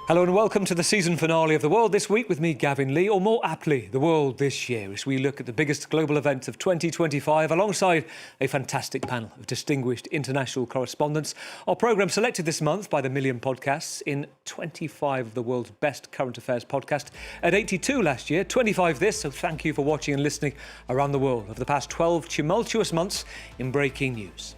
Hello and welcome to the season finale of The World This Week with me, Gavin Lee, or more aptly, The World This Year, as we look at the biggest global events of 2025 alongside a fantastic panel of distinguished international correspondents. Our programme selected this month by the Million Podcasts in 25 of the world's best current affairs podcasts. At 82 last year, 25 this, so thank you for watching and listening around the world over the past 12 tumultuous months in breaking news.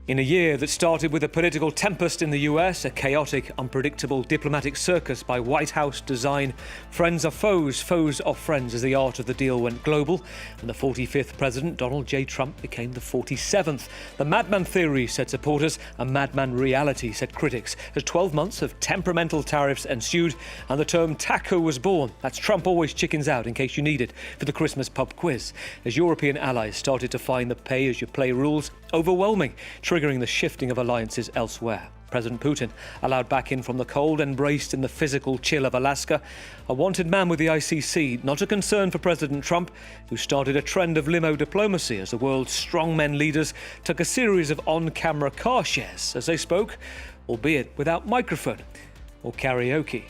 In a year that started with a political tempest in the US, a chaotic, unpredictable diplomatic circus by White House design, friends are foes, foes are friends as the art of the deal went global, and the 45th president, Donald J. Trump, became the 47th. The madman theory, said supporters, a madman reality, said critics, as 12 months of temperamental tariffs ensued and the term taco was born. That's Trump always chickens out, in case you need it, for the Christmas pub quiz, as European allies started to find the pay-as-you-play rules overwhelming, triggering the shifting of alliances elsewhere. President Putin, allowed back in from the cold, embraced in the physical chill of Alaska. A wanted man with the ICC, not a concern for President Trump, who started a trend of limo diplomacy as the world's strongmen leaders took a series of on-camera car shares as they spoke, albeit without microphone or karaoke.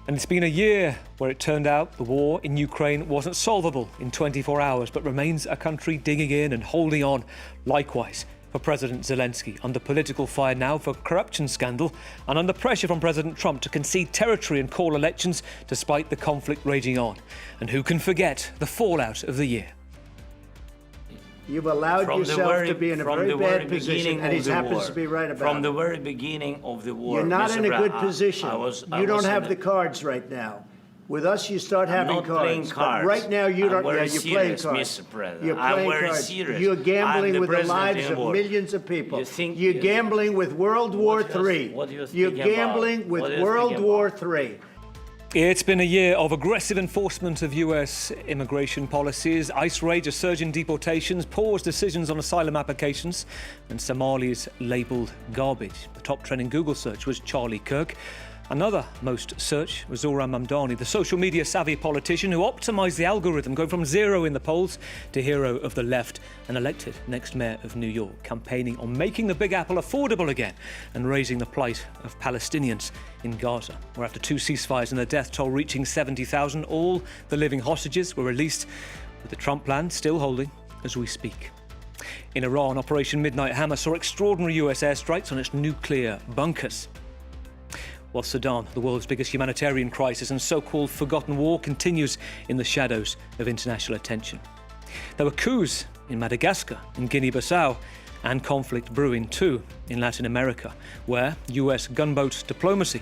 And it's been a year where it turned out the war in Ukraine wasn't solvable in 24 hours, but remains a country digging in and holding on. Likewise for President Zelensky, under political fire now for corruption scandal and under pressure from President Trump to concede territory and call elections despite the conflict raging on. And who can forget the fallout of the year? You've allowed yourself to be in a very bad position, and he happens to be right about it. From the very beginning of the war, you're not in a good position. You don't have the cards right now. With us, you start having cards. But right now, you don't. Yeah, you're playing cards. Mr. President. You're playing cards. Serious. You're gambling with the lives of millions of people. You're gambling with World War III. You're gambling with World War III. It's been a year of aggressive enforcement of US immigration policies, ICE raids, a surge in deportations, paused decisions on asylum applications, and Somalis labelled garbage. The top trending Google search was Charlie Kirk. Another most searched was Zohran Mamdani, the social media savvy politician who optimised the algorithm, going from zero in the polls to hero of the left and elected next mayor of New York, campaigning on making the Big Apple affordable again and raising the plight of Palestinians in Gaza, where after 2 ceasefires and the death toll reaching 70,000, all the living hostages were released, with the Trump plan still holding as we speak. In Iran, Operation Midnight Hammer saw extraordinary US airstrikes on its nuclear bunkers. While Sudan, the world's biggest humanitarian crisis and so-called forgotten war, continues in the shadows of international attention. There were coups in Madagascar, in Guinea-Bissau, and conflict brewing too in Latin America, where US gunboat diplomacy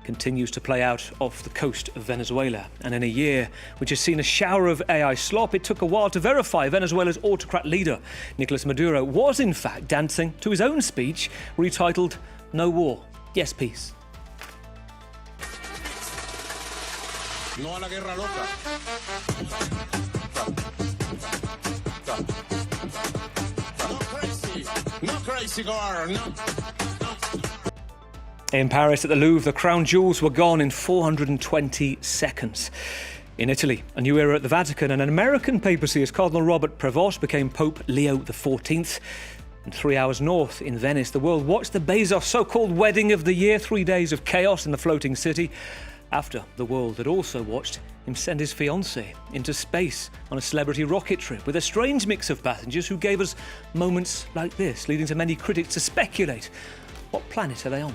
continues to play out off the coast of Venezuela. And in a year which has seen a shower of AI slop, it took a while to verify Venezuela's autocrat leader, Nicolas Maduro, was in fact dancing to his own speech, retitled "No War, Yes Peace." No a la guerra loca. No crazy girl, no. In Paris at the Louvre, the crown jewels were gone in 420 seconds. In Italy, a new era at the Vatican, and an American papacy as Cardinal Robert Prevost became Pope Leo XIV. And 3 hours north in Venice, the world watched the Bezos so-called wedding of the year, 3 days of chaos in the floating city, after the world had also watched him send his fiancée into space on a celebrity rocket trip with a strange mix of passengers who gave us moments like this, leading to many critics to speculate, what planet are they on?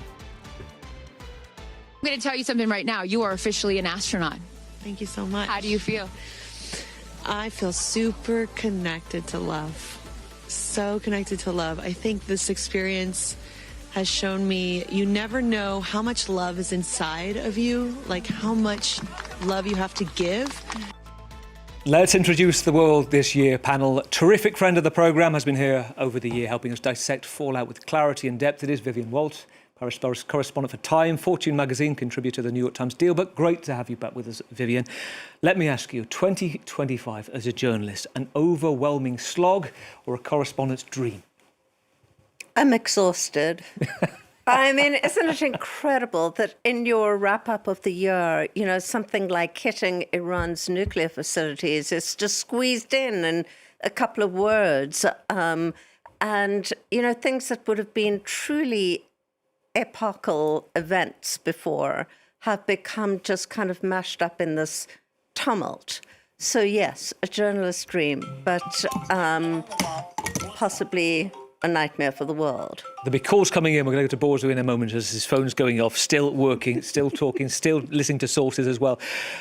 I'm going to tell you something right now. You are officially an astronaut. Thank you so much. How do you feel? I feel super connected to love. So connected to love. I think this experience has shown me you never know how much love is inside of you, like how much love you have to give. Let's introduce the World This Year panel. Terrific friend of the programme, has been here over the year helping us dissect fallout with clarity and depth. It is Vivienne Walt, Paris correspondent for Time, Fortune magazine, contributor to the New York Times Deal. But great to have you back with us, Vivienne. Let me ask you, 2025 as a journalist, an overwhelming slog or a correspondent's dream? I'm exhausted. I mean, isn't it incredible that in your wrap-up of the year, you know, something like hitting Iran's nuclear facilities is just squeezed in a couple of words. And, you know, things that would have been truly epochal events before have become just kind of mashed up in this tumult. So, yes, a journalist's dream, but possibly a nightmare for the world. There'll be calls coming in. We're going to go to Bozu in a moment as his phone's going off, still working, still talking, still listening to sources as well.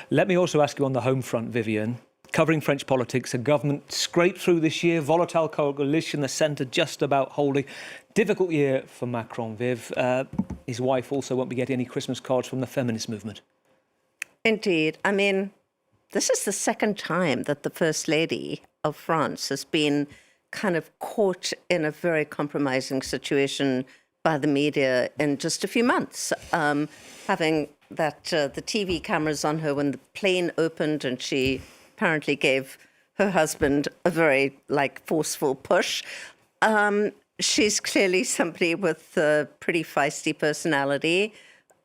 Let me also ask you on the home front, Vivian. Covering French politics, a government scraped through this year, volatile coalition, the centre just about holding. Difficult year for Macron, Viv. His wife also won't be getting any Christmas cards from the feminist movement. Indeed. I mean, this is the second time that the First Lady of France has been kind of caught in a very compromising situation by the media in just a few months, having that the TV cameras on her when the plane opened and she apparently gave her husband a very, forceful push. She's clearly somebody with a pretty feisty personality.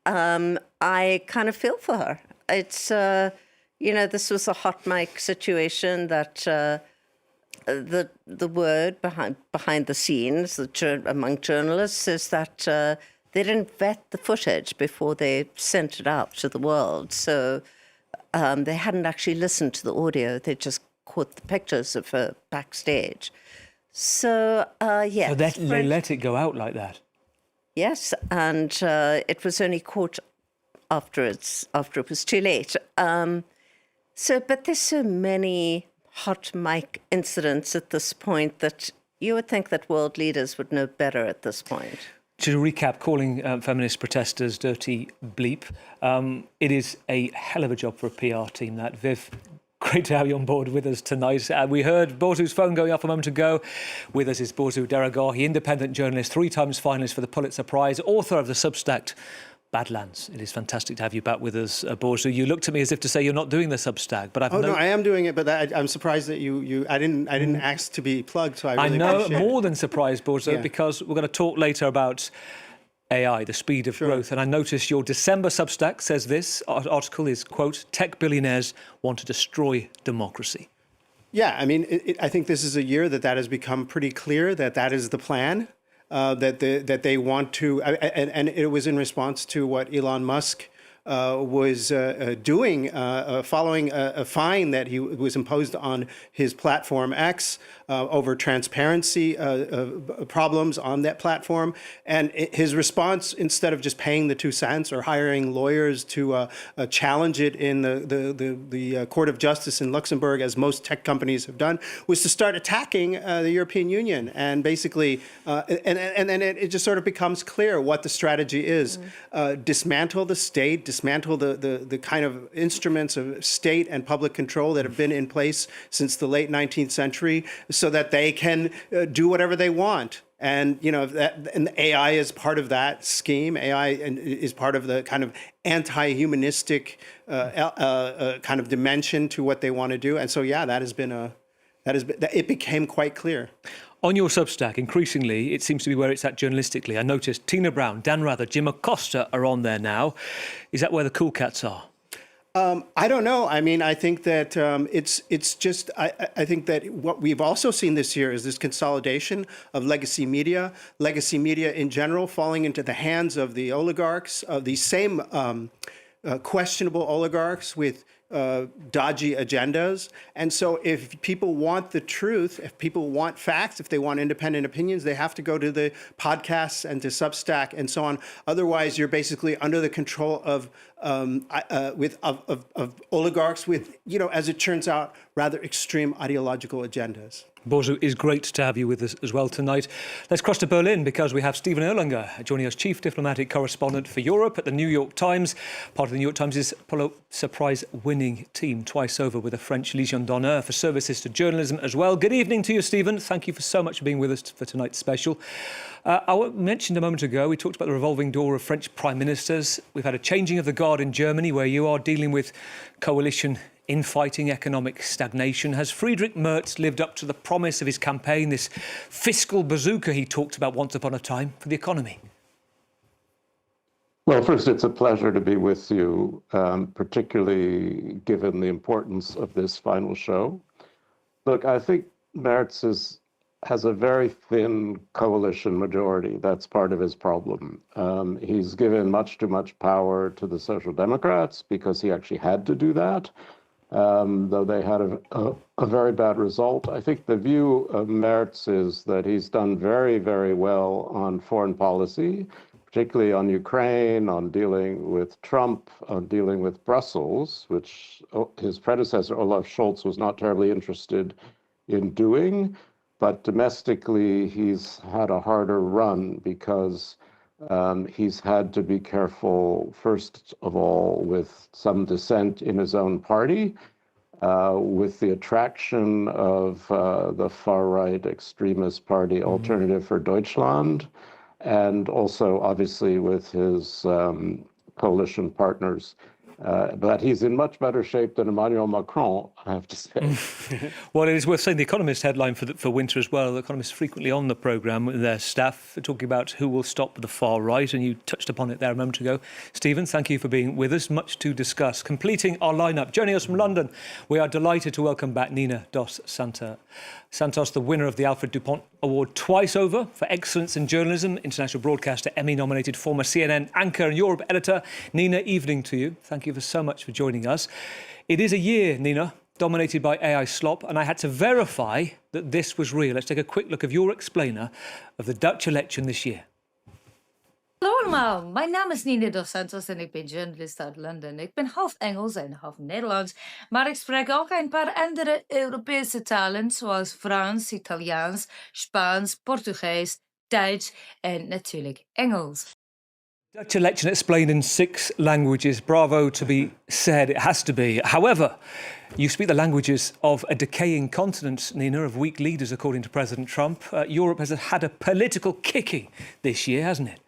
I kind of feel for her. It's, this was a hot mic situation that the word behind the scenes among journalists is that they didn't vet the footage before they sent it out to the world. So they hadn't actually listened to the audio. They just caught the pictures of her backstage. So, yes. So they let it go out like that? Yes, and it was only caught after it was too late. But there's so many hot mic incidents at this point that you would think that world leaders would know better at this point. To recap, calling feminist protesters dirty bleep, it is a hell of a job for a PR team, that. Viv, great to have you on board with us tonight. We heard Bozu's phone going off a moment ago. With us is Bozu Deragahi, independent journalist, 3 times finalist for the Pulitzer Prize, author of the Substack Badlands. It is fantastic to have you back with us, Bozu. You looked at me as if to say you're not doing the Substack, but no, I am doing it. But I'm surprised that I didn't ask to be plugged. So I know appreciate more than surprised, Bozu, because we're going to talk later about AI, the speed of growth. And I noticed your December Substack says this article is, quote, "Tech billionaires want to destroy democracy." Yeah, I mean, I think this is a year that has become pretty clear that is the plan. That they want to, and it was in response to what Elon Musk was doing, following a fine that he was imposed on his platform X over transparency problems on that platform. And his response, instead of just paying the 2 cents or hiring lawyers to challenge it in the Court of Justice in Luxembourg, as most tech companies have done, was to start attacking the European Union. And basically, and then it just sort of becomes clear what the strategy is. Dismantle the state, dismantle the kind of instruments of state and public control that have been in place since the late 19th century, so that they can do whatever they want. And, and AI is part of that scheme. AI is part of the kind of anti-humanistic kind of dimension to what they want to do. And so, yeah, it became quite clear. On your Substack, increasingly, it seems to be where it's at journalistically. I noticed Tina Brown, Dan Rather, Jim Acosta are on there now. Is that where the cool cats are? I don't know. I mean, I think that it's just, I think that what we've also seen this year is this consolidation of legacy media in general falling into the hands of the oligarchs, of these same questionable oligarchs with dodgy agendas. And so if people want the truth, if people want facts, if they want independent opinions, they have to go to the podcasts and to Substack and so on. Otherwise, you're basically under the control of oligarchs with, as it turns out, rather extreme ideological agendas. Bozu, it's great to have you with us as well tonight. Let's cross to Berlin because we have Stephen Erlanger joining us, Chief Diplomatic Correspondent for Europe at the New York Times. Part of the New York Times' Pulitzer Prize-winning team, twice over with a French Légion d'honneur for services to journalism as well. Good evening to you, Stephen. Thank you so much for being with us for tonight's special. I mentioned a moment ago, we talked about the revolving door of French prime ministers. We've had a changing of the guard in Germany, where you are dealing with coalition infighting, economic stagnation. Has Friedrich Merz lived up to the promise of his campaign, this fiscal bazooka he talked about once upon a time for the economy? Well, first, it's a pleasure to be with you, particularly given the importance of this final show. Look, I think has a very thin coalition majority. That's part of his problem. He's given much too much power to the Social Democrats because he actually had to do that, though they had a very bad result. I think the view of Merz is that he's done very, very well on foreign policy, particularly on Ukraine, on dealing with Trump, on dealing with Brussels, which his predecessor, Olaf Scholz, was not terribly interested in doing. But domestically, he's had a harder run because he's had to be careful, first of all, with some dissent in his own party, with the attraction of the far-right extremist party Alternative for Deutschland, and also, obviously, with his coalition partners. But he's in much better shape than Emmanuel Macron, I have to say. Well, it is worth saying the Economist headline for winter as well. The Economist frequently on the programme with their staff talking about who will stop the far right, and you touched upon it there a moment ago. Stephen, thank you for being with us. Much to discuss. Completing our lineup, joining us from London, we are delighted to welcome back Nina dos Santos, the winner of the Alfred Dupont Award twice over for excellence in journalism, international broadcaster, Emmy-nominated former CNN anchor and Europe editor. Nina, evening to you. Thank you so much for joining us. It is a year, Nina, dominated by AI slop, and I had to verify that this was real. Let's take a quick look of your explainer of the Dutch election this year. Hallo allemaal, mijn naam is Nina dos Santos en ik ben journalist uit Londen. Ik ben half Engels en half Nederlands, maar ik spreek ook een paar andere Europese talen zoals Frans, Italiaans, Spaans, Portugees, Duits en natuurlijk Engels. Dutch election explained in 6 languages. Bravo to be said. It has to be. However, you speak the languages of a decaying continent, Nina, of weak leaders, according to President Trump. Europe has had a political kicking this year, hasn't it?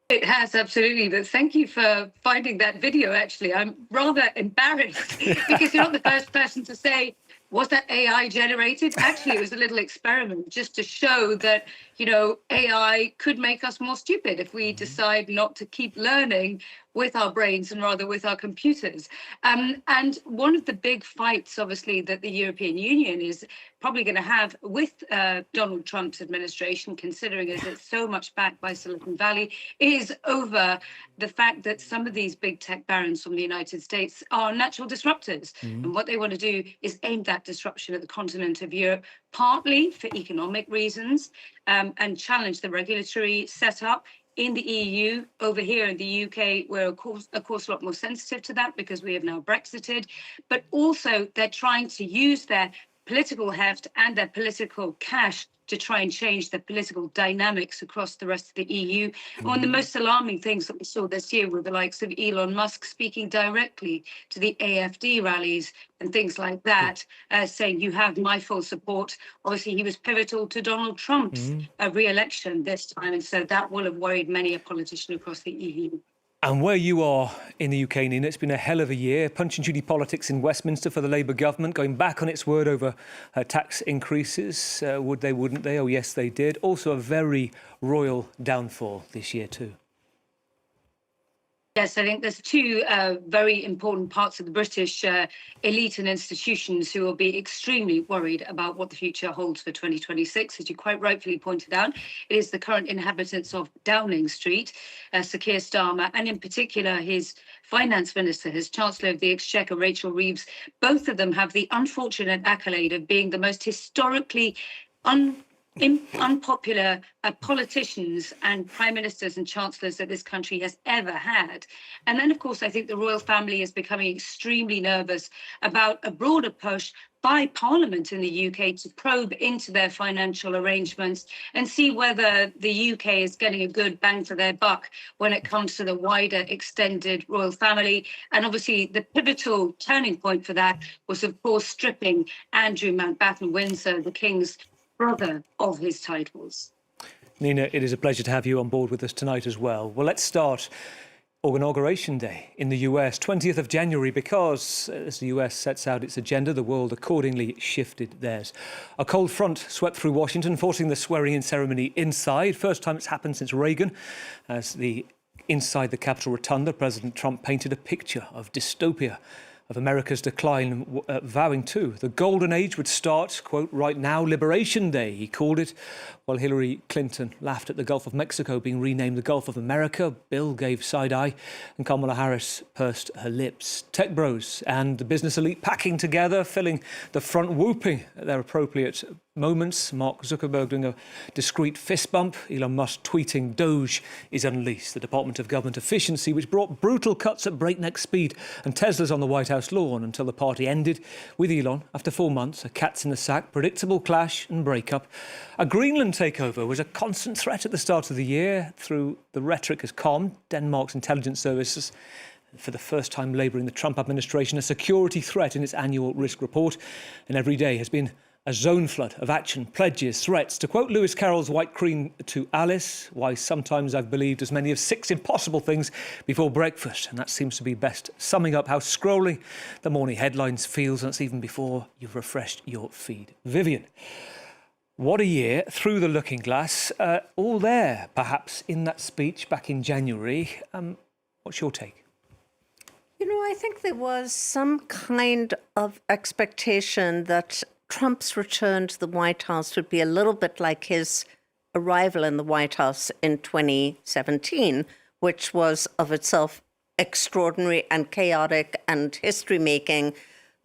It has, absolutely. But thank you for finding that video, actually. I'm rather embarrassed because you're not the first person to say, was that AI generated? Actually, it was a little experiment just to show that, you know, AI could make us more stupid if we decide not to keep learning with our brains and rather with our computers. And one of the big fights, obviously, that the European Union is probably going to have with Donald Trump's administration, considering as it's so much backed by Silicon Valley, is over the fact that some of these big tech barons from the United States are natural disruptors. And what they want to do is aim that disruption at the continent of Europe, partly for economic reasons, and challenge the regulatory setup. In the EU, over here in the UK, we're of course a lot more sensitive to that because we have now Brexited, but also they're trying to use their political heft and their political cash to try and change the political dynamics across the rest of the EU. One of the most alarming things that we saw this year were the likes of Elon Musk speaking directly to the AfD rallies and things like that, saying you have my full support. Obviously, he was pivotal to Donald Trump's re-election this time, and so that will have worried many a politician across the EU. And where you are in the UK, Nina, it's been a hell of a year. Punch and Judy politics in Westminster for the Labour government, going back on its word over tax increases. Would they, wouldn't they? Oh, yes, they did. Also a very royal downfall this year too. Yes, I think there's 2 very important parts of the British elite and institutions who will be extremely worried about what the future holds for 2026. As you quite rightfully pointed out, it is the current inhabitants of Downing Street, Sir Keir Starmer, and in particular his finance minister, his Chancellor of the Exchequer, Rachel Reeves. Both of them have the unfortunate accolade of being the most historically unpopular politicians and prime ministers and chancellors that this country has ever had. And then, of course, I think the royal family is becoming extremely nervous about a broader push by Parliament in the UK to probe into their financial arrangements and see whether the UK is getting a good bang for their buck when it comes to the wider extended royal family. And obviously the pivotal turning point for that was, of course, stripping Andrew Mountbatten Windsor, the King's brother, of his titles. Nina, it is a pleasure to have you on board with us tonight as well. Well, let's start Inauguration Day in the US, 20th of January, because as the US sets out its agenda, the world accordingly shifted theirs. A cold front swept through Washington, forcing the swearing-in ceremony inside. First time it's happened since Reagan, as the Inside the Capitol Rotunda, President Trump painted a picture of dystopia, of America's decline, vowing too the golden age would start, quote, right now, Liberation Day, he called it, while Hillary Clinton laughed at the Gulf of Mexico being renamed the Gulf of America. Bill gave side-eye, and Kamala Harris pursed her lips. Tech bros and the business elite packing together, filling the front, whooping at their appropriate moments. Mark Zuckerberg doing a discreet fist bump. Elon Musk tweeting, Doge is unleashed. The Department of Government Efficiency, which brought brutal cuts at breakneck speed, and Teslas on the White House lawn until the party ended with Elon after 4 months. A cat's in the sack, predictable clash and breakup. A Greenland takeover was a constant threat at the start of the year. Through the rhetoric has calmed, Denmark's intelligence services, for the first time labelling the Trump administration a security threat in its annual risk report. And every day has been a zone flood of action, pledges, threats. To quote Lewis Carroll's White Queen to Alice, why sometimes I've believed as many as 6 impossible things before breakfast. And that seems to be best summing up how scrolling the morning headlines feels, and that's even before you've refreshed your feed. Vivian, what a year through the looking glass. All there, perhaps, in that speech back in January. What's your take? You know, I think there was some kind of expectation that Trump's return to the White House would be a little bit like his arrival in the White House in 2017, which was of itself extraordinary and chaotic and history-making,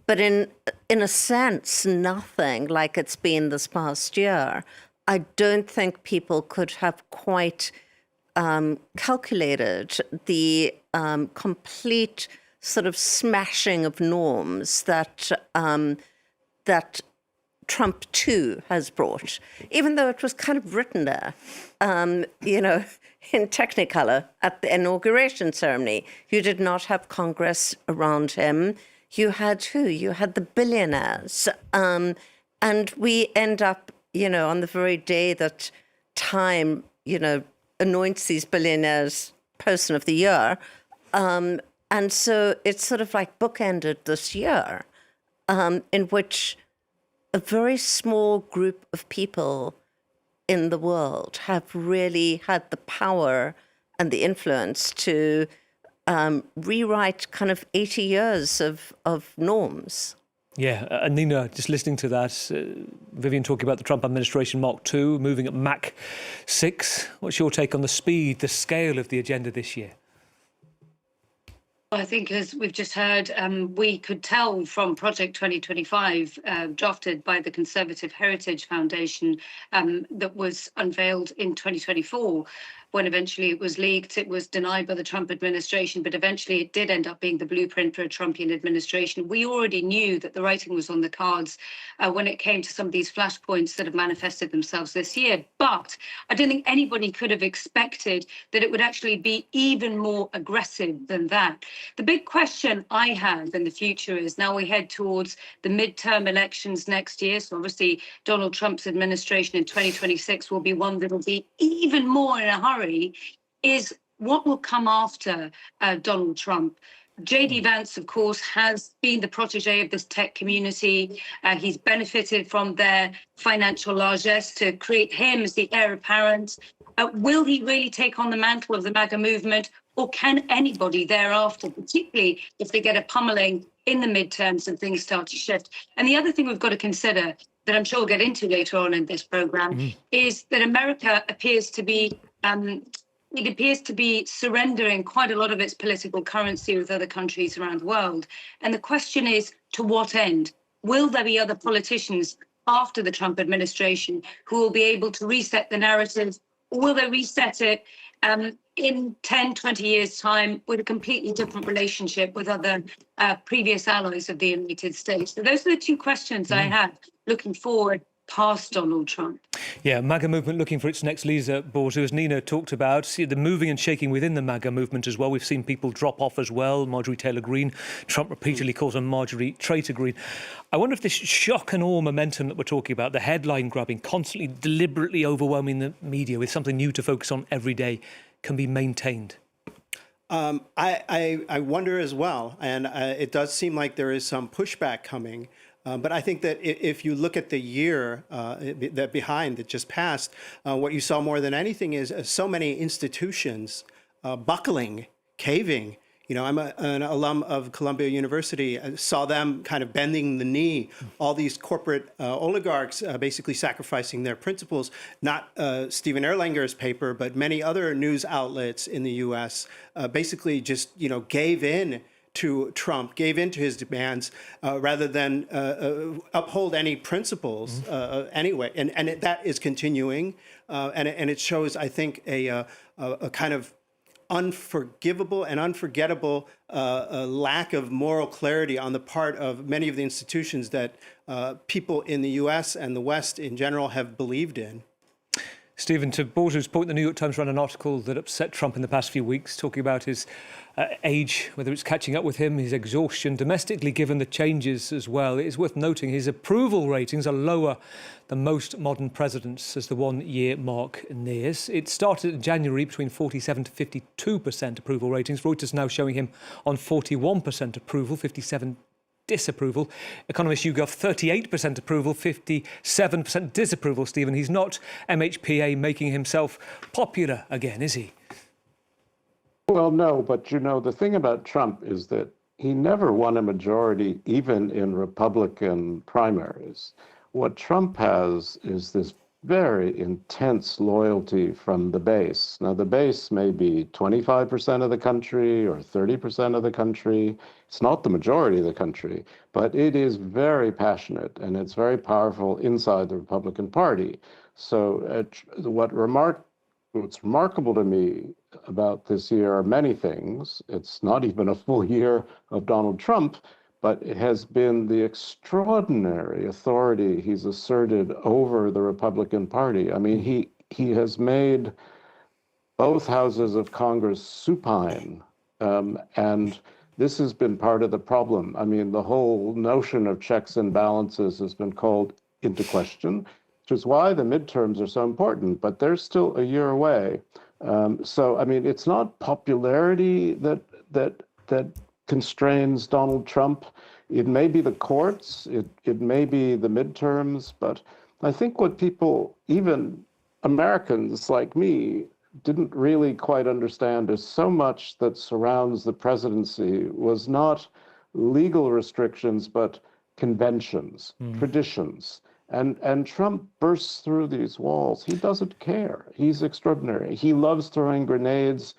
but in a sense, nothing like it's been this past year. I don't think people could have quite calculated the complete sort of smashing of norms that that Trump too has brought, even though it was kind of written there, you know, in Technicolor at the inauguration ceremony. You did not have Congress around him. You had who? You had the billionaires. And we end up, you know, on the very day that Time, you know, anoints these billionaires Person of the Year. And so it's sort of like bookended this year, in which a very small group of people in the world have really had the power and the influence to rewrite kind of 80 years of norms. Yeah, and Nina, just listening to that, Vivian talking about the Trump administration Mark II, moving at Mach 6. What's your take on the speed, the scale of the agenda this year? I think, as we've just heard, we could tell from Project 2025, drafted by the Conservative Heritage Foundation, that was unveiled in 2024. When eventually it was leaked, it was denied by the Trump administration, but eventually it did end up being the blueprint for a Trumpian administration. We already knew that the writing was on the cards when it came to some of these flashpoints that have manifested themselves this year. But I don't think anybody could have expected that it would actually be even more aggressive than that. The big question I have in the future is, now we head towards the midterm elections next year. So obviously Donald Trump's administration in 2026 will be one that will be even more in a hurry, is what will come after Donald Trump. J.D. Vance, of course, has been the protege of this tech community. He's benefited from their financial largesse to create him as the heir apparent. Will he really take on the mantle of the MAGA movement, or can anybody thereafter, particularly if they get a pummeling in the midterms and things start to shift? And the other thing we've got to consider, that I'm sure we'll get into later on in this program, is that America appears to be surrendering quite a lot of its political currency with other countries around the world. And the question is, to what end? Will there be other politicians after the Trump administration who will be able to reset the narrative? Or will they reset it in 10, 20 years' time with a completely different relationship with other previous allies of the United States? So those are the two questions I have looking forward past Donald Trump. Yeah, MAGA movement looking for its next leader, Borzu, as Nina talked about, the moving and shaking within the MAGA movement as well. We've seen people drop off as well. Marjorie Taylor Greene, Trump repeatedly calls her Marjorie Traitor Greene. I wonder if this shock and awe momentum that we're talking about, the headline grabbing, constantly deliberately overwhelming the media with something new to focus on every day, can be maintained. I wonder as well, and it does seem like there is some pushback coming. But I think that if you look at the year that just passed, what you saw more than anything is so many institutions buckling, caving. You know, I'm an alum of Columbia University. I saw them kind of bending the knee, all these corporate oligarchs basically sacrificing their principles, not Stephen Erlanger's paper, but many other news outlets in the U.S. Basically just, you know, gave in to Trump, gave in to his demands rather than uphold any principles anyway. And that is continuing. And it shows, I think, a kind of unforgivable and unforgettable lack of moral clarity on the part of many of the institutions that people in the U.S. and the West in general have believed in. Stephen, to Borja's point, the New York Times ran an article that upset Trump in the past few weeks, talking about his age, whether it's catching up with him, his exhaustion, domestically given the changes as well. It is worth noting his approval ratings are lower than most modern presidents as the one-year mark nears. It started in January between 47 to 52% approval ratings. Reuters now showing him on 41% approval, 57 disapproval. Economist YouGov, 38% approval, 57% disapproval, Stephen. He's not MHPA making himself popular again, is he? Well, no, but you know, the thing about Trump is that he never won a majority, even in Republican primaries. What Trump has is this very intense loyalty from the base. Now, the base may be 25% of the country or 30% of the country. It's not the majority of the country, but it is very passionate and it's very powerful inside the Republican Party. So what's remarkable to me about this year are many things. It's not even a full year of Donald Trump, but it has been the extraordinary authority he's asserted over the Republican Party. I mean, he has made both houses of Congress supine, and this has been part of the problem. I mean, the whole notion of checks and balances has been called into question, which is why the midterms are so important, but they're still a year away. So, I mean, it's not popularity that constrains Donald Trump. It may be the courts, it may be the midterms, but I think what people, even Americans like me, didn't really quite understand is so much that surrounds the presidency was not legal restrictions, but conventions, traditions. And Trump bursts through these walls. He doesn't care. He's extraordinary. He loves throwing grenades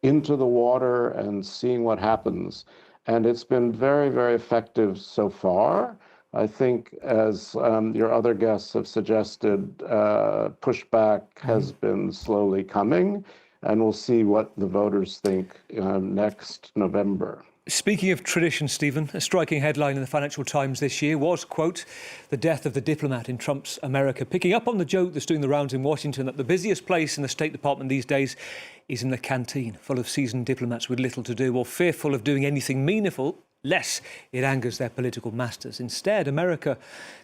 into the water and seeing what happens. And it's been very, very effective so far. I think, as your other guests have suggested, pushback has been slowly coming, and we'll see what the voters think next November. Speaking of tradition, Stephen, a striking headline in the Financial Times this year was, quote, the death of the diplomat in Trump's America, picking up on the joke that's doing the rounds in Washington that the busiest place in the State Department these days is in the canteen, full of seasoned diplomats with little to do or fearful of doing anything meaningful, lest it angers their political masters. Instead, America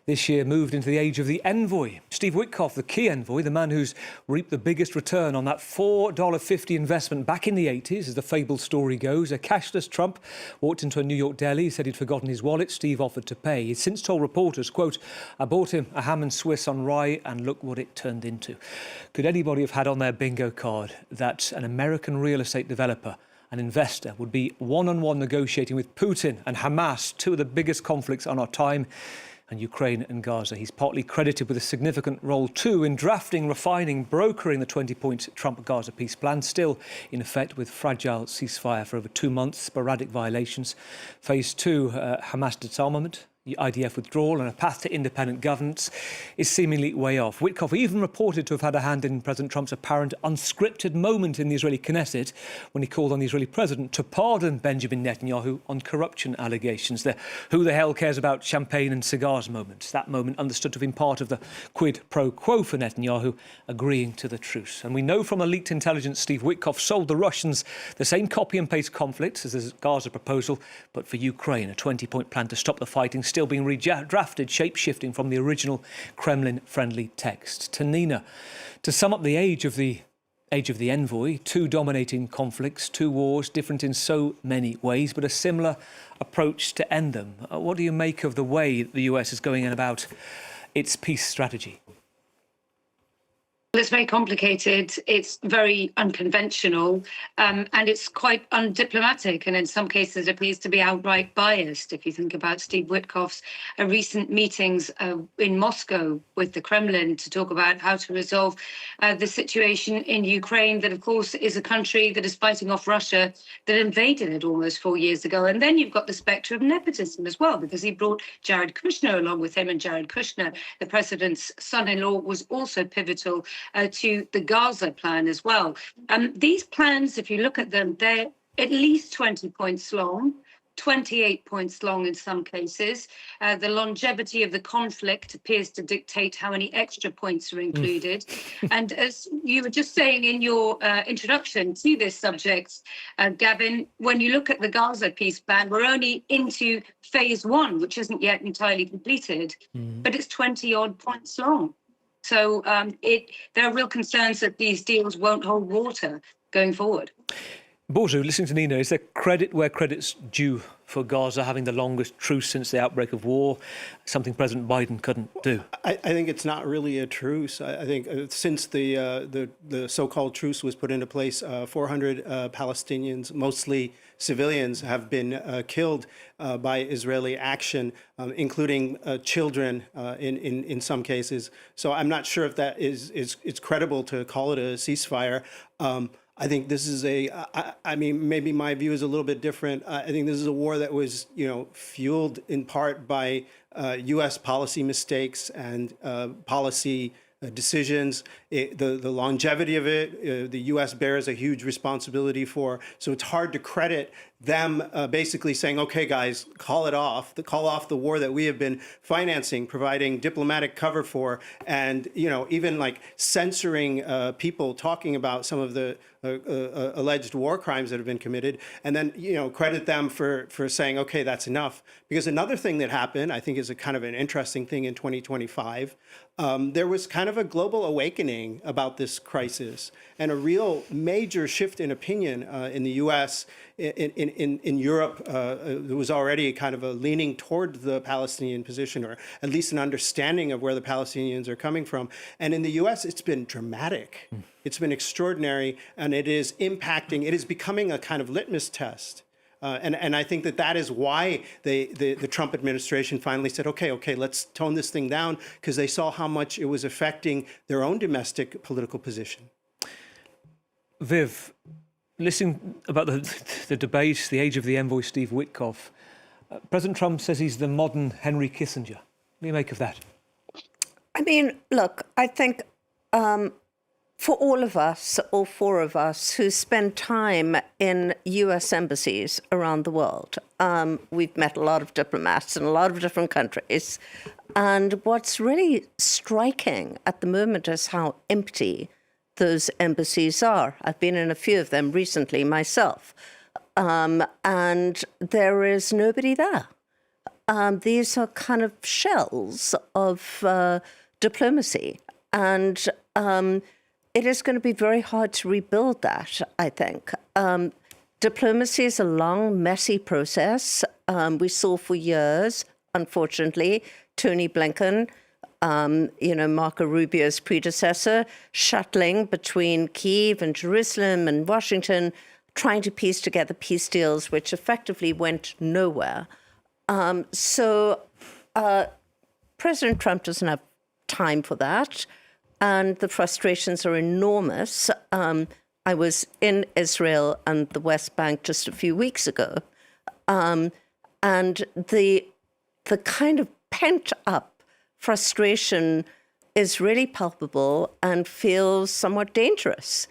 this year moved into the age of the envoy. Steve Witkoff, the key envoy, the man who's reaped the biggest return on that $4.50 investment back in the 80s, as the fabled story goes. A cashless Trump walked into a New York deli. He said he'd forgotten his wallet. Steve offered to pay. He's since told reporters, quote, I bought him a ham and Swiss on rye and look what it turned into. Could anybody have had on their bingo card that an American real estate developer, an investor, would be one-on-one negotiating with Putin and Hamas, two of the biggest conflicts on our time, and Ukraine and Gaza? He's partly credited with a significant role too in drafting, refining, brokering the 20-point Trump-Gaza peace plan, still in effect with fragile ceasefire for over 2 months, sporadic violations. Phase 2, Hamas disarmament, the IDF withdrawal and a path to independent governance is seemingly way off. Witkoff even reported to have had a hand in President Trump's apparent unscripted moment in the Israeli Knesset when he called on the Israeli president to pardon Benjamin Netanyahu on corruption allegations. The who the hell cares about champagne and cigars moment. That moment understood to have been part of the quid pro quo for Netanyahu agreeing to the truce. And we know from a leaked intelligence Steve Witkoff sold the Russians the same copy and paste conflict as the Gaza proposal, but for Ukraine, a 20-point plan to stop the fighting still being redrafted, shape-shifting from the original Kremlin-friendly text. To Nina, to sum up the age of the envoy, 2 dominating conflicts, 2 wars, different in so many ways, but a similar approach to end them. What do you make of the way the US is going in about its peace strategy? Well, it's very complicated. It's very unconventional, and it's quite undiplomatic. And in some cases, it appears to be outright biased. If you think about Steve Witkoff's recent meetings in Moscow with the Kremlin to talk about how to resolve the situation in Ukraine, that, of course, is a country that is fighting off Russia that invaded it almost 4 years ago. And then you've got the spectre of nepotism as well, because he brought Jared Kushner along with him. And Jared Kushner, the president's son-in-law, was also pivotal to the Gaza plan as well. These plans, if you look at them, they're at least 20 points long, 28 points long in some cases. The longevity of the conflict appears to dictate how many extra points are included. And as you were just saying in your introduction to this subject, Gavin, when you look at the Gaza peace plan, we're only into phase 1, which isn't yet entirely completed, but it's 20 odd points long. So there are real concerns that these deals won't hold water going forward. Borju, listening to Nina, is there credit where credit's due for Gaza having the longest truce since the outbreak of war, something President Biden couldn't do? I think it's not really a truce. I think since the so-called truce was put into place, 400 Palestinians, mostly civilians, have been killed by Israeli action, including children in some cases. So I'm not sure if that it's credible to call it a ceasefire. I think this is I mean, maybe my view is a little bit different. I think this is a war that was, fueled in part by U.S. policy mistakes and policy decisions. The longevity of it, the U.S. bears a huge responsibility for. So it's hard to credit them basically saying, okay, guys, call off the war that we have been financing, providing diplomatic cover for, and, even like censoring people talking about some of the alleged war crimes that have been committed, and then, credit them for saying, okay, that's enough. Because another thing that happened, I think, is a kind of an interesting thing in 2025. There was kind of a global awakening about this crisis and a real major shift in opinion in the U.S. In Europe, there was already kind of a leaning toward the Palestinian position, or at least an understanding of where the Palestinians are coming from. And in the U.S., it's been dramatic. It's been extraordinary, and it is becoming a kind of litmus test. And I think that is why the Trump administration finally said, okay, let's tone this thing down, because they saw how much it was affecting their own domestic political position. Viv, listening about the debate, the age of the envoy, Steve Witkoff, President Trump says he's the modern Henry Kissinger. What do you make of that? I mean, look, I think for all of us, all four of us who spend time in U.S. embassies around the world, we've met a lot of diplomats in a lot of different countries. And what's really striking at the moment is how empty those embassies are. I've been in a few of them recently myself, and there is nobody there. These are kind of shells of diplomacy, and it is going to be very hard to rebuild that, I think. Diplomacy is a long, messy process. We saw for years, unfortunately, Tony Blinken, Marco Rubio's predecessor, shuttling between Kyiv and Jerusalem and Washington, trying to piece together peace deals, which effectively went nowhere. So President Trump doesn't have time for that, and the frustrations are enormous. I was in Israel and the West Bank just a few weeks ago, and the kind of pent-up frustration is really palpable and feels somewhat dangerous.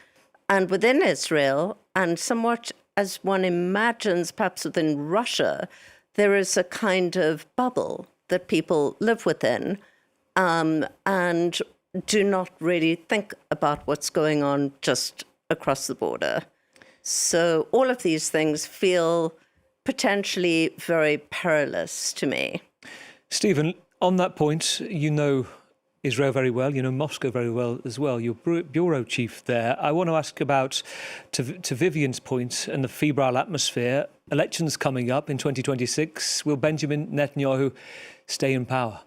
And within Israel, and somewhat as one imagines perhaps within Russia, there is a kind of bubble that people live within and do not really think about what's going on just across the border. So all of these things feel potentially very perilous to me. Stephen, on that point, you know Israel very well, you know Moscow very well as well. You're bureau chief there. I want to ask about, to Vivian's point, and the febrile atmosphere, elections coming up in 2026. Will Benjamin Netanyahu stay in power?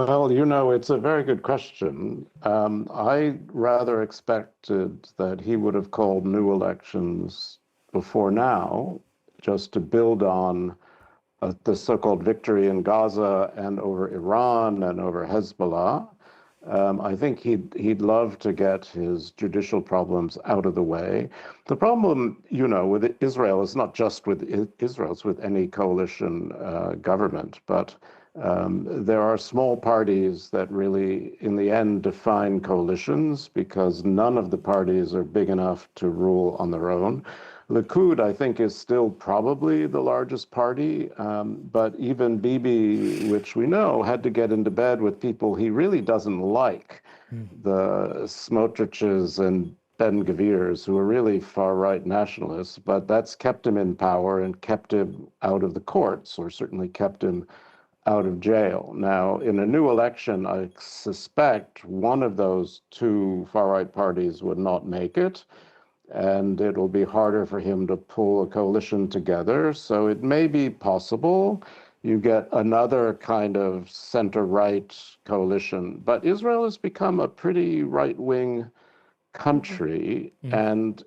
Well, it's a very good question. I rather expected that he would have called new elections before now, just to build on the so-called victory in Gaza and over Iran and over Hezbollah. I think he'd love to get his judicial problems out of the way. The problem, with Israel is not just with Israel, it's with any coalition government, but there are small parties that really, in the end, define coalitions because none of the parties are big enough to rule on their own. Likud, I think, is still probably the largest party, but even Bibi, which we know, had to get into bed with people he really doesn't like, the Smotriches and Ben-Gvirs, who are really far-right nationalists, but that's kept him in power and kept him out of the courts, or certainly kept him out of jail. Now, in a new election, I suspect one of those two far-right parties would not make it, and it'll be harder for him to pull a coalition together. So it may be possible you get another kind of center-right coalition. But Israel has become a pretty right-wing country. And,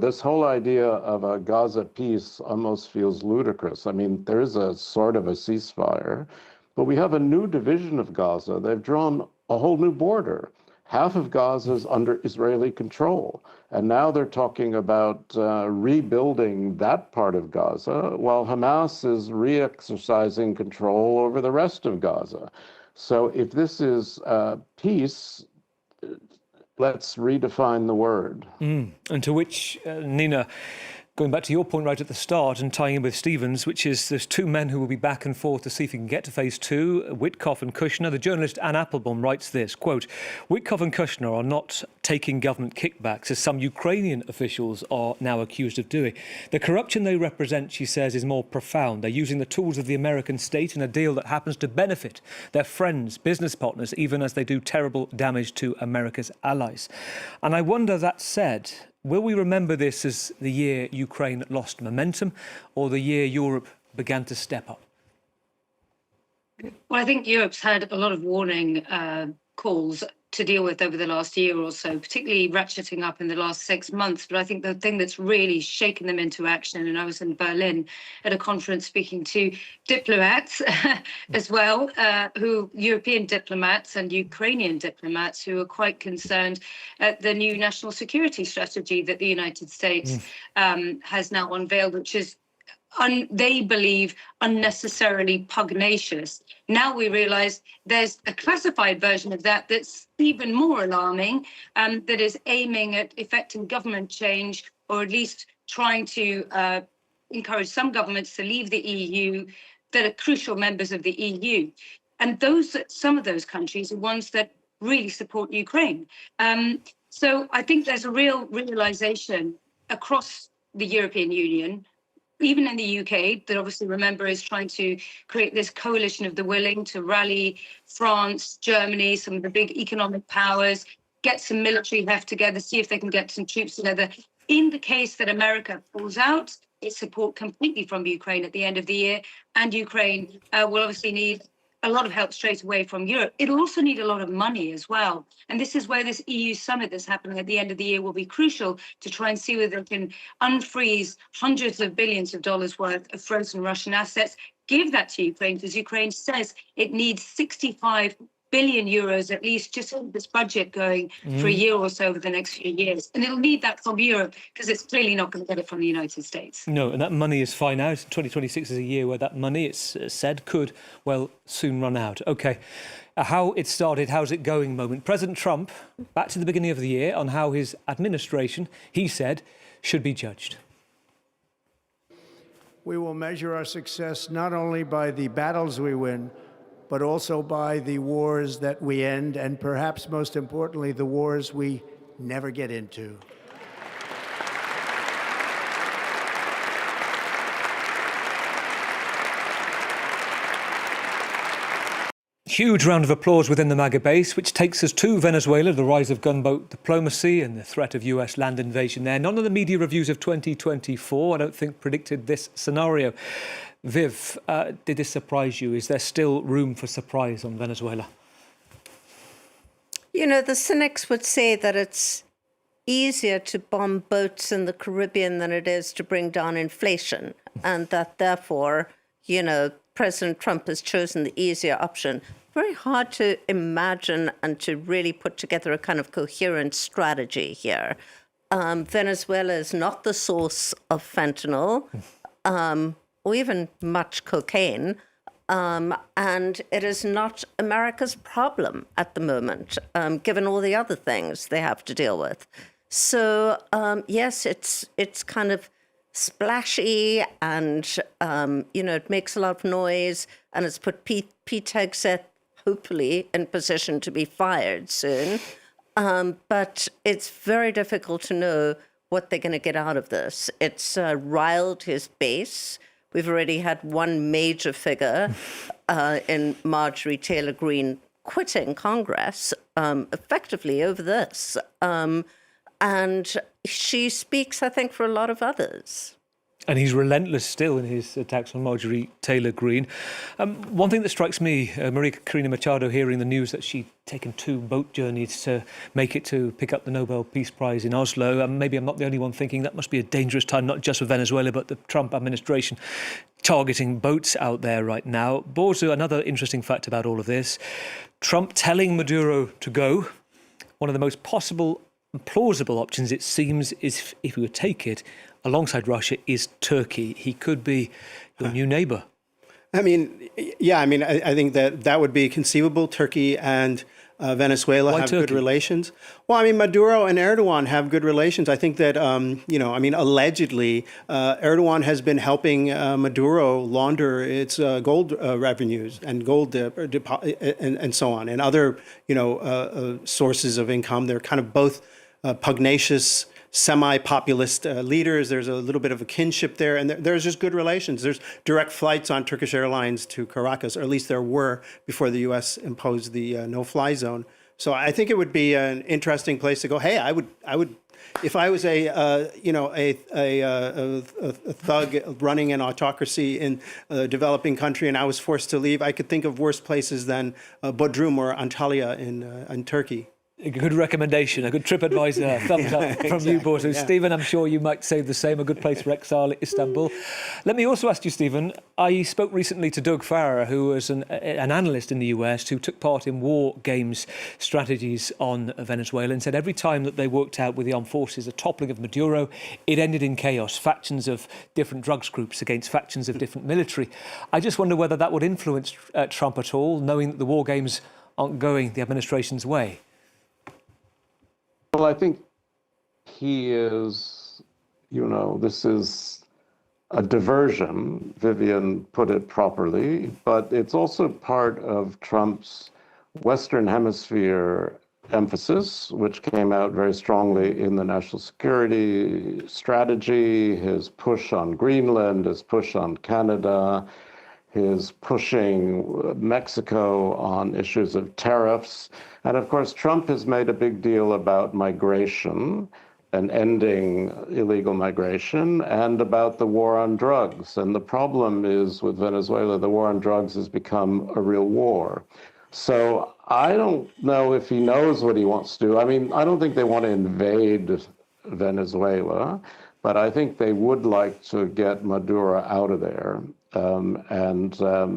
this whole idea of a Gaza peace almost feels ludicrous. I mean, there is a sort of a ceasefire, but we have a new division of Gaza. They've drawn a whole new border. Half of Gaza is under Israeli control. And now they're talking about rebuilding that part of Gaza, while Hamas is re-exercising control over the rest of Gaza. So if this is peace, let's redefine the word. And to which, Nina, going back to your point right at the start and tying in with Stephen's, which is there's two men who will be back and forth to see if we can get to phase two, Witkoff and Kushner. The journalist Anne Applebaum writes this, quote, Witkoff and Kushner are not taking government kickbacks, as some Ukrainian officials are now accused of doing. The corruption they represent, she says, is more profound. They're using the tools of the American state in a deal that happens to benefit their friends, business partners, even as they do terrible damage to America's allies. And I wonder, that said, will we remember this as the year Ukraine lost momentum or the year Europe began to step up? Well, I think Europe's had a lot of warning calls to deal with over the last year or so, particularly ratcheting up in the last 6 months. But I think the thing that's really shaken them into action, and I was in Berlin at a conference speaking to diplomats as well, European diplomats and Ukrainian diplomats who are quite concerned at the new national security strategy that the United States has now unveiled, which is they believe unnecessarily pugnacious. Now we realize there's a classified version of that that's even more alarming, that is aiming at effecting government change, or at least trying to encourage some governments to leave the EU that are crucial members of the EU. And some of those countries are ones that really support Ukraine. So I think there's a real realization across the European Union, even in the UK, that obviously, remember, is trying to create this coalition of the willing to rally France, Germany, some of the big economic powers, get some military heft together, see if they can get some troops together. In the case that America pulls out, its support completely from Ukraine at the end of the year, and Ukraine will obviously need a lot of help straight away from Europe. It'll also need a lot of money as well. And this is where this EU summit that's happening at the end of the year will be crucial to try and see whether they can unfreeze hundreds of billions of dollars worth of frozen Russian assets, give that to Ukraine, because Ukraine says it needs 65 billion euros at least just in this budget going for a year or so over the next few years. And it'll need that from Europe because it's clearly not going to get it from the United States. No, and that money is fine out. 2026 is a year where that money, it's said, could, well, soon run out. OK, how it started, how's it going moment. President Trump, back to the beginning of the year, on how his administration, he said, should be judged. We will measure our success not only by the battles we win, but also by the wars that we end, and perhaps most importantly, the wars we never get into. Huge round of applause within the MAGA base, which takes us to Venezuela, the rise of gunboat diplomacy and the threat of US land invasion there. None of the media reviews of 2024, I don't think, predicted this scenario. Viv, did this surprise you? Is there still room for surprise on Venezuela? You know, the cynics would say that it's easier to bomb boats in the Caribbean than it is to bring down inflation, and that therefore, you know, President Trump has chosen the easier option. Very hard to imagine and to really put together a kind of coherent strategy here. Venezuela is not the source of fentanyl or even much cocaine. And it is not America's problem at the moment, given all the other things they have to deal with. So, yes, it's kind of splashy and, you know, it makes a lot of noise, and it's put Pete Hegseth, hopefully, in position to be fired soon. But it's very difficult to know what they're going to get out of this. It's riled his base. We've already had one major figure in Marjorie Taylor Greene quitting Congress effectively over this. And she speaks, I think, for a lot of others. And he's relentless still in his attacks on Marjorie Taylor Greene. One thing that strikes me, Maria Corina Machado, hearing the news that she'd taken 2 boat journeys to make it to pick up the Nobel Peace Prize in Oslo. Maybe I'm not the only one thinking that must be a dangerous time, not just for Venezuela, but the Trump administration targeting boats out there right now. Borzu, another interesting fact about all of this, Trump telling Maduro to go, one of the most possible and plausible options, it seems, is if we would take it, alongside Russia, is Turkey. He could be your new neighbor. I mean, yeah, I mean, I think that would be conceivable. Turkey and Venezuela have good relations. Well, I mean, Maduro and Erdogan have good relations. I think that, you know, I mean, allegedly, Erdogan has been helping Maduro launder its gold revenues and gold and so on, and other, you know, sources of income. They're kind of both pugnacious, semi-populist leaders. There's a little bit of a kinship there, and there's just good relations. There's direct flights on Turkish Airlines to Caracas, or at least there were before the U.S. imposed the no-fly zone. So I think it would be an interesting place to go. Hey, I would, if I was a thug running an autocracy in a developing country and I was forced to leave, I could think of worse places than Bodrum or Antalya in Turkey. A good recommendation, a good TripAdvisor thumbs up from you, Borzu. Yeah. Stephen, I'm sure you might say the same, a good place for exile, Istanbul. Let me also ask you, Stephen, I spoke recently to Doug Farrar, who was an analyst in the US who took part in war games strategies on Venezuela, and said every time that they worked out with the armed forces a toppling of Maduro, it ended in chaos, factions of different drugs groups against factions of different military. I just wonder whether that would influence Trump at all, knowing that the war games aren't going the administration's way. Well, I think he is, you know, this is a diversion, Vivian put it properly, but it's also part of Trump's Western Hemisphere emphasis, which came out very strongly in the national security strategy, his push on Greenland, his push on Canada, his pushing Mexico on issues of tariffs. And of course, Trump has made a big deal about migration and ending illegal migration and about the war on drugs. And the problem is with Venezuela, the war on drugs has become a real war. So I don't know if he knows what he wants to do. I mean, I don't think they want to invade Venezuela, but I think they would like to get Maduro out of there.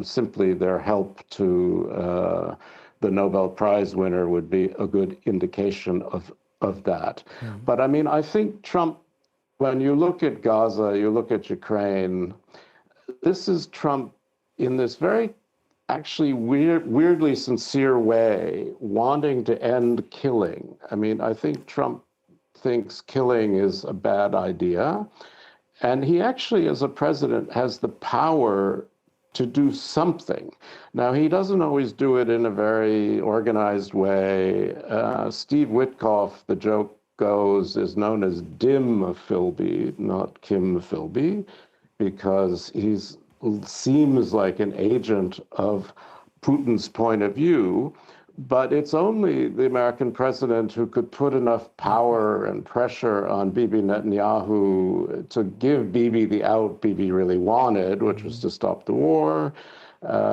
Simply their help to the Nobel Prize winner would be a good indication of that. Mm-hmm. But I mean, I think Trump, when you look at Gaza, you look at Ukraine, this is Trump in this very actually weirdly sincere way, wanting to end killing. I mean, I think Trump thinks killing is a bad idea. And he actually, as a president, has the power to do something. Now, he doesn't always do it in a very organized way. Steve Witkoff, the joke goes, is known as Dim Philby, not Kim Philby, because he seems like an agent of Putin's point of view. But it's only the American president who could put enough power and pressure on Bibi Netanyahu to give Bibi the out Bibi really wanted, which was to stop the war.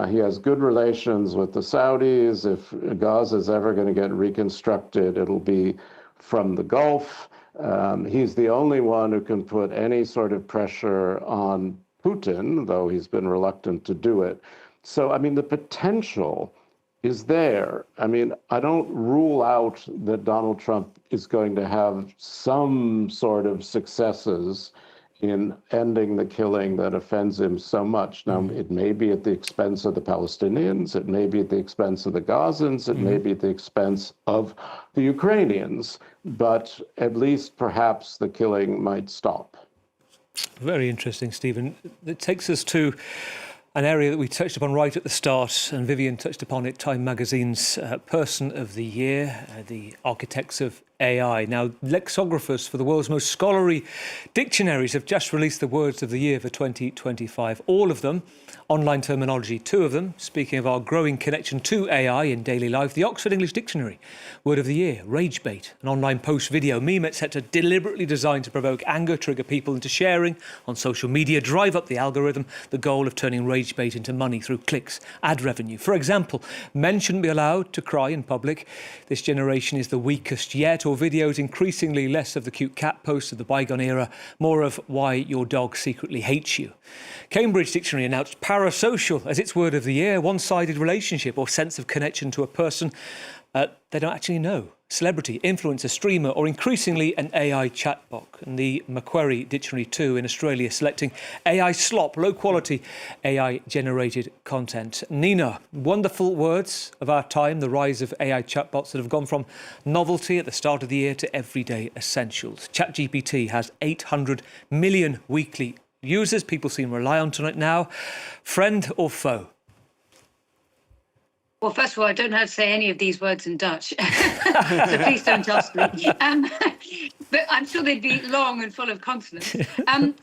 He has good relations with the Saudis. If Gaza is ever going to get reconstructed, it'll be from the Gulf. He's the only one who can put any sort of pressure on Putin, though he's been reluctant to do it. So, I mean, the potential is there. I mean, I don't rule out that Donald Trump is going to have some sort of successes in ending the killing that offends him so much. Now, it may be at the expense of the Palestinians, it may be at the expense of the Gazans, it may be at the expense of the Ukrainians, but at least perhaps the killing might stop. Very interesting, Stephen. It takes us to an area that we touched upon right at the start, and Vivian touched upon it, Time Magazine's Person of the Year, the architects of AI. Now, lexicographers for the world's most scholarly dictionaries have just released the words of the year for 2025. All of them online terminology. Two of them, speaking of our growing connection to AI in daily life, the Oxford English Dictionary. Word of the year, rage bait, an online post video meme, etc., deliberately designed to provoke anger, trigger people into sharing on social media, drive up the algorithm, the goal of turning rage bait into money through clicks, ad revenue. For example, men shouldn't be allowed to cry in public. This generation is the weakest yet, or videos increasingly less of the cute cat posts of the bygone era, more of why your dog secretly hates you. Cambridge Dictionary announced parasocial as its word of the year, one-sided relationship or sense of connection to a person they don't actually know. Celebrity, influencer, streamer, or increasingly an AI chatbot. And the Macquarie Dictionary too in Australia selecting AI slop, low quality AI-generated content. Nina, wonderful words of our time, the rise of AI chatbots that have gone from novelty at the start of the year to everyday essentials. ChatGPT has 800 million weekly users. People seem reliant on it now. Friend or foe? Well, first of all, I don't know how to say any of these words in Dutch, so please don't ask me. But I'm sure they'd be long and full of consonants.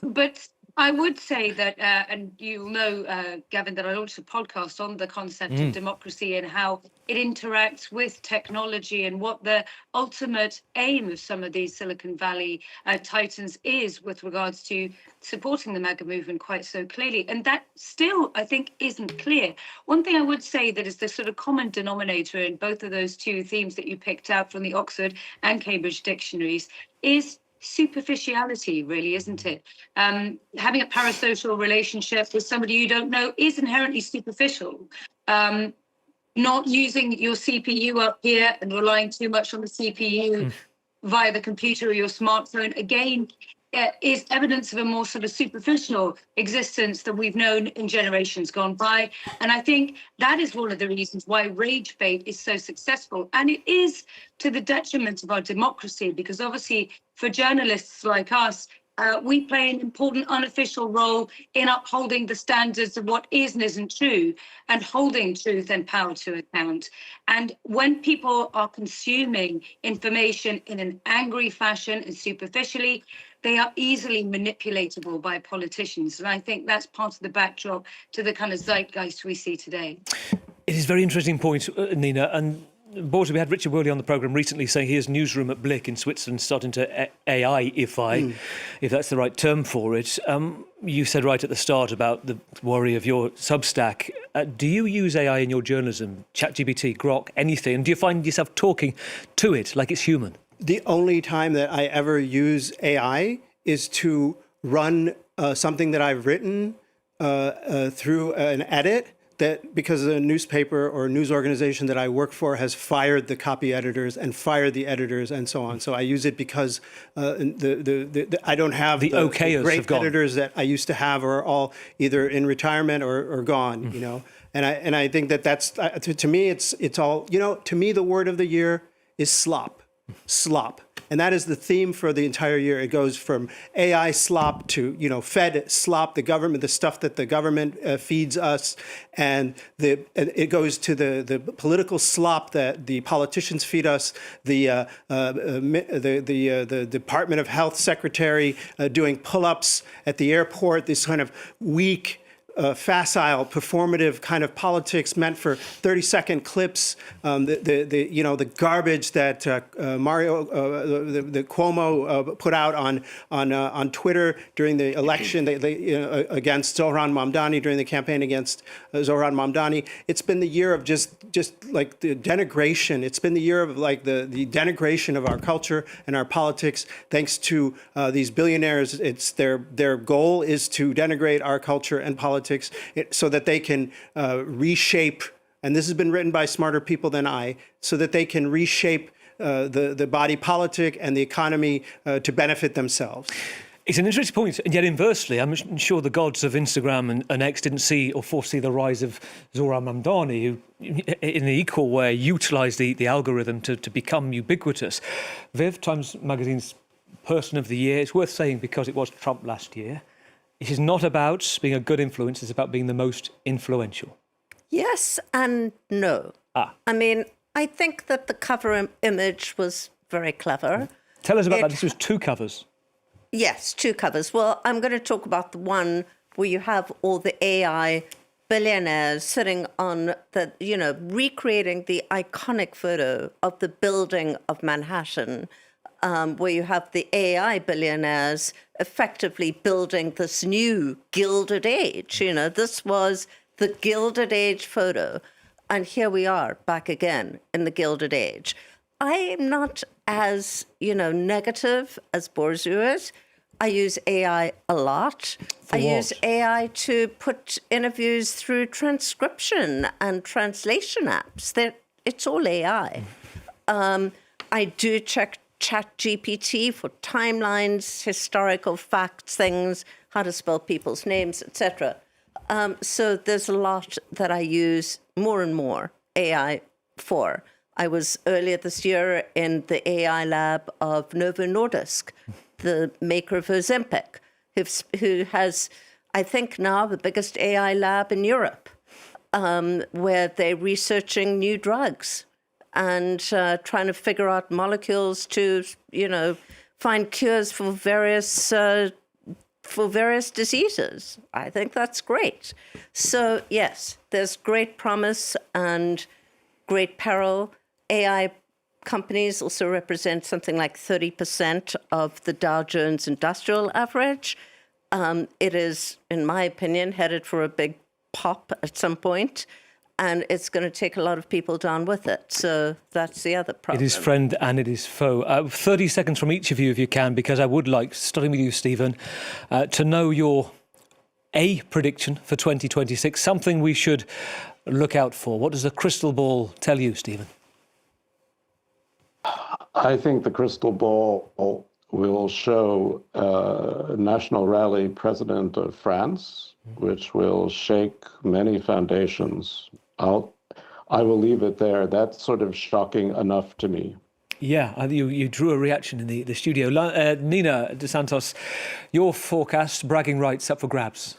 But I would say that, and you'll know, Gavin, that I launched a podcast on the concept of democracy and how it interacts with technology and what the ultimate aim of some of these Silicon Valley titans is with regards to supporting the MAGA movement quite so clearly. And that still, I think, isn't clear. One thing I would say that is the sort of common denominator in both of those two themes that you picked out from the Oxford and Cambridge dictionaries is superficiality, really, isn't it? Having a parasocial relationship with somebody you don't know is inherently superficial. Not using your CPU up here and relying too much on the CPU via the computer or your smartphone, again, is evidence of a more sort of superficial existence that we've known in generations gone by. And I think that is one of the reasons why rage bait is so successful. And it is to the detriment of our democracy, because obviously for journalists like us, we play an important unofficial role in upholding the standards of what is and isn't true and holding truth and power to account. And when people are consuming information in an angry fashion and superficially, they are easily manipulatable by politicians. And I think that's part of the backdrop to the kind of zeitgeist we see today. It is a very interesting point, Nina. And Borja, we had Richard Worley on the programme recently saying his newsroom at Blick in Switzerland starting to AI-ify, if that's the right term for it. You said right at the start about the worry of your Substack. Do you use AI in your journalism? ChatGPT, Grok, anything? And do you find yourself talking to it like it's human? The only time that I ever use AI is to run something that I've written through an edit, that because a newspaper or news organization that I work for has fired the copy editors and fired the editors and so on. So I use it because I don't have the great editors that I used to have are all either in retirement or gone, you know. And I think that's to me it's all, you know, to me the word of the year is slop. And that is the theme for the entire year. It goes from AI slop to, you know, Fed slop, the government, the stuff that the government feeds us, and it goes to the political slop that the politicians feed us, the Department of Health secretary doing pull-ups at the airport, this kind of weak facile, performative kind of politics meant for 30-second clips. The garbage that the Cuomo put out on Twitter during the election against Zohran Mamdani, during the campaign against Zohran Mamdani. It's been the year of just like the denigration. It's been the year of like the denigration of our culture and our politics, thanks to these billionaires. It's their goal is to denigrate our culture and politics so that they can reshape, and this has been written by smarter people than I, so that they can reshape the body politic and the economy to benefit themselves. It's an interesting point, and yet inversely, I'm sure the gods of Instagram and X didn't see or foresee the rise of Zohran Mamdani, who, in an equal way, utilised the algorithm to become ubiquitous. Viv, Times Magazine's Person of the Year, it's worth saying because it was Trump last year. It is not about being a good influence, it's about being the most influential. Yes and no. I mean, I think that the cover image was very clever. Tell us about that. This was 2 covers. Yes, 2 covers. Well, I'm going to talk about the one where you have all the AI billionaires sitting on the, recreating the iconic photo of the building of Manhattan, where you have the AI billionaires effectively building this new Gilded Age. This was the Gilded Age photo. And here we are back again in the Gilded Age. I am not as, negative as Borzu is. I use AI a lot. I use AI to put interviews through transcription and translation apps. It's all AI. I do check ChatGPT for timelines, historical facts, things, how to spell people's names, etc. So there's a lot that I use more and more AI for. I was earlier this year in the AI lab of Novo Nordisk, the maker of Ozempic, who has, I think now, the biggest AI lab in Europe, where they're researching new drugs and trying to figure out molecules to, find cures for various diseases. I think that's great. So, yes, there's great promise and great peril. AI companies also represent something like 30% of the Dow Jones Industrial Average. It is, in my opinion, headed for a big pop at some point, and it's going to take a lot of people down with it. So that's the other problem. It is friend and it is foe. 30 seconds from each of you, if you can, because I would like, starting with you, Stephen, to know your prediction for 2026, something we should look out for. What does the crystal ball tell you, Stephen? I think the crystal ball will show a National Rally president of France, which will shake many foundations. I will leave it there. That's sort of shocking enough to me. Yeah, you drew a reaction in the studio. Nina Dos Santos, your forecast, bragging rights up for grabs.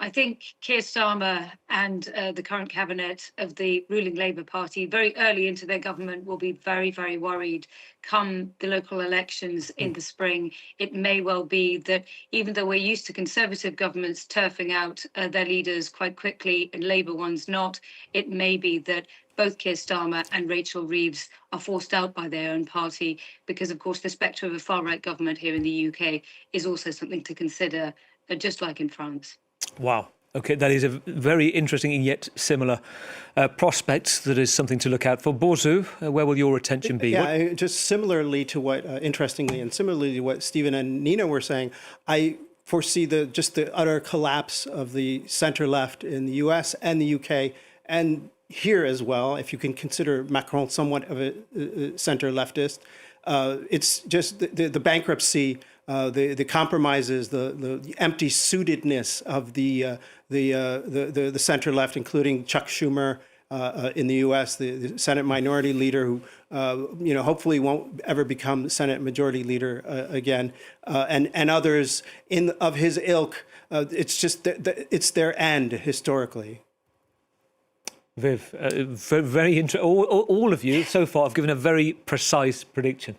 I think Keir Starmer and the current cabinet of the ruling Labour Party very early into their government will be very, very worried come the local elections in the spring. It may well be that even though we're used to Conservative governments turfing out their leaders quite quickly and Labour ones not, it may be that both Keir Starmer and Rachel Reeves are forced out by their own party because, of course, the spectre of a far-right government here in the UK is also something to consider, just like in France. Wow. OK, that is a very interesting and yet similar prospect. That is something to look out for. Borzu, where will your attention be? Yeah, just similarly to what, interestingly, and similarly to what Stephen and Nina were saying, I foresee the utter collapse of the center-left in the US and the UK, and here as well, if you can consider Macron somewhat of a center-leftist. It's just the bankruptcy, the compromises, the empty-suitedness of the center left, including Chuck Schumer in the U.S., the Senate Minority Leader, who hopefully won't ever become Senate Majority Leader again, and others of his ilk. It's just it's their end historically. Viv, very interesting. All of you so far have given a very precise prediction.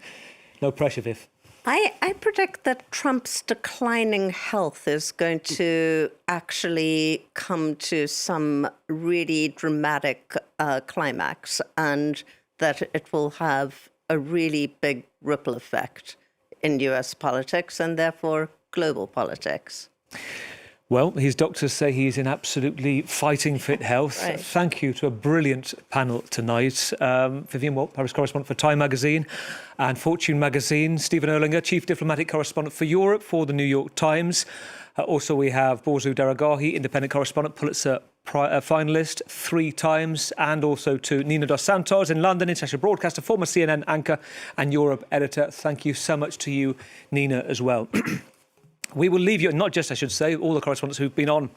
No pressure, Viv. I predict that Trump's declining health is going to actually come to some really dramatic climax, and that it will have a really big ripple effect in US politics and therefore global politics. Well, his doctors say he's in absolutely fighting fit health. Right. Thank you to a brilliant panel tonight. Vivian Walt, Paris correspondent for Time magazine and Fortune magazine. Stephen Erlinger, chief diplomatic correspondent for Europe for the New York Times. Also, we have Borzou Daragahi, independent correspondent, Pulitzer finalist 3 times, and also to Nina Dos Santos in London, international broadcaster, former CNN anchor and Europe editor. Thank you so much to you, Nina, as well. We will leave you, not just, I should say, all the correspondents who've been on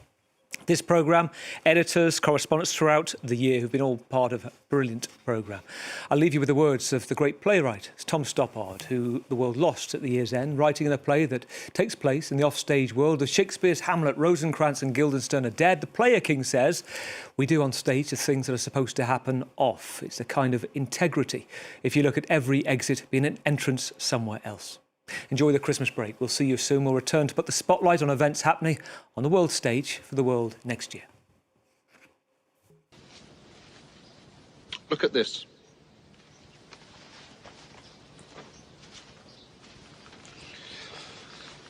this programme, editors, correspondents throughout the year who've been all part of a brilliant programme. I'll leave you with the words of the great playwright, Tom Stoppard, who the world lost at the year's end, writing in a play that takes place in the offstage world of Shakespeare's Hamlet. Rosencrantz and Guildenstern are dead. The player king says, we do on stage the things that are supposed to happen off. It's a kind of integrity. If you look at every exit being an entrance somewhere else. Enjoy the Christmas break. We'll see you soon. We'll return to put the spotlight on events happening on the world stage for the world next year. Look at this.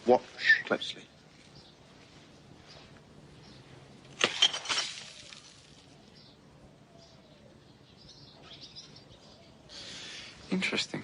Watch closely. Interesting.